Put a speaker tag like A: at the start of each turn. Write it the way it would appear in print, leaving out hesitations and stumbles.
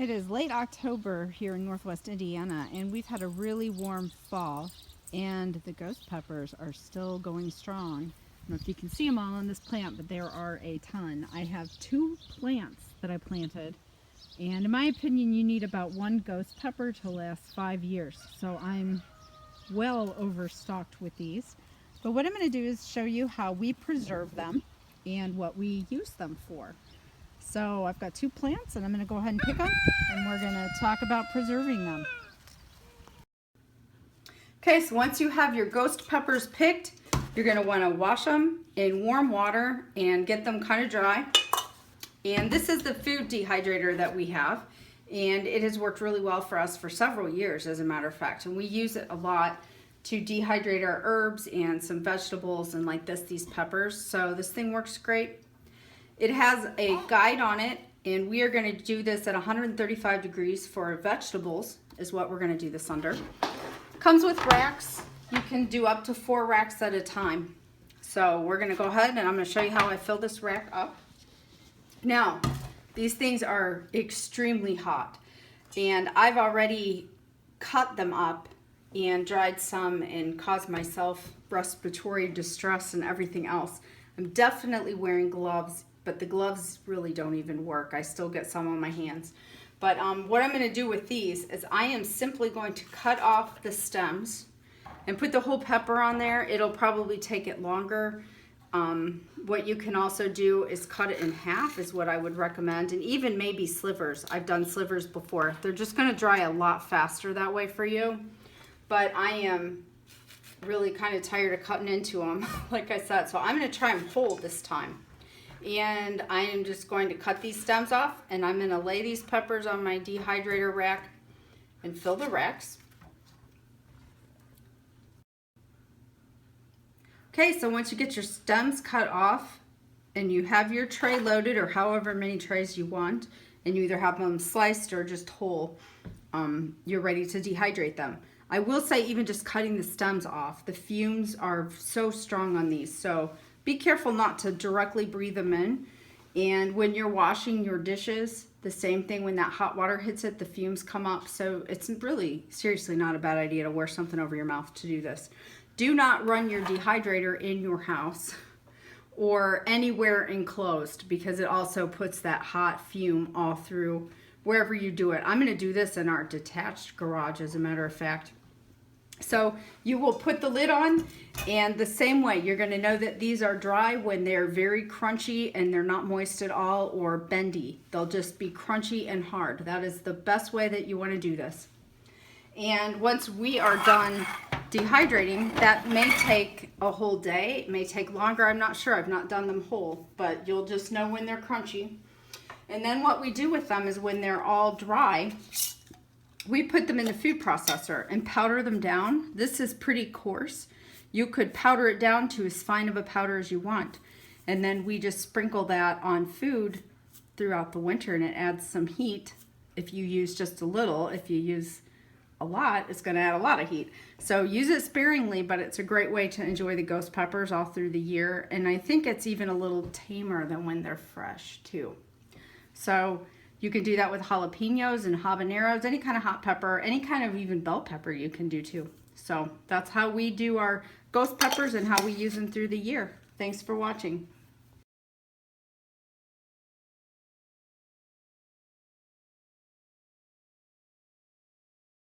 A: It is late October here in Northwest Indiana, and we've had a really warm fall, and the ghost peppers are still going strong. I don't know if you can see them all on this plant, but there are a ton. I have 2 plants that I planted, and in my opinion, you need about 1 ghost pepper to last 5 years. So I'm well overstocked with these. But what I'm going to do is show you how we preserve them and what we use them for. So I've got 2 plants and I'm going to go ahead and pick them, and we're going to talk about preserving them. Okay, so once you have your ghost peppers picked, you're going to want to wash them in warm water and get them kind of dry. And this is the food dehydrator that we have, and it has worked really well for us for several years, as a matter of fact. And we use it a lot to dehydrate our herbs and some vegetables, and like this, these peppers. So this thing works great. It has a guide on it, and we are going to do this at 135 degrees for vegetables is what we're going to do this under. Comes with racks. You can do up to 4 racks at a time. So we're going to go ahead and I'm going to show you how I fill this rack up. Now, these things are extremely hot, and I've already cut them up and dried some and caused myself respiratory distress and everything else. I'm definitely wearing gloves, but the gloves really don't even work. I still get some on my hands. But what I'm going to do with these is I am simply going to cut off the stems and put the whole pepper on there. It'll probably take it longer. What you can also do is cut it in half is what I would recommend, and even maybe slivers. I've done slivers before. They're just going to dry a lot faster that way for you. But I am really kind of tired of cutting into them, like I said. So I'm going to try them whole this time. And I am just going to cut these stems off, and I'm going to lay these peppers on my dehydrator rack and fill the racks. Okay, so once you get your stems cut off and you have your tray loaded, or however many trays you want, and you either have them sliced or just whole, you're ready to dehydrate them. I will say, even just cutting the stems off, the fumes are so strong on these, so be careful not to directly breathe them in. And when you're washing your dishes, the same thing, when that hot water hits it, the fumes come up. So it's really, seriously not a bad idea to wear something over your mouth to do this. Do not run your dehydrator in your house or anywhere enclosed, because it also puts that hot fume all through wherever you do it. I'm going to do this in our detached garage, as a matter of fact. So you will put the lid on, and the same way, you're going to know that these are dry when they're very crunchy and they're not moist at all or bendy. They'll just be crunchy and hard. That is the best way that you want to do this. And once we are done dehydrating, that may take a whole day. It may take longer. I'm not sure. I've not done them whole, but you'll just know when they're crunchy. And then what we do with them is, when they're all dry, we put them in the food processor and powder them down. This is pretty coarse. You could powder it down to as fine of a powder as you want. And then we just sprinkle that on food throughout the winter, and it adds some heat if you use just a little. If you use a lot, it's going to add a lot of heat. So use it sparingly, but it's a great way to enjoy the ghost peppers all through the year. And I think it's even a little tamer than when they're fresh too. So you can do that with jalapenos and habaneros, any kind of hot pepper, any kind of even bell pepper you can do too. So that's how we do our ghost peppers and how we use them through the year. Thanks for watching.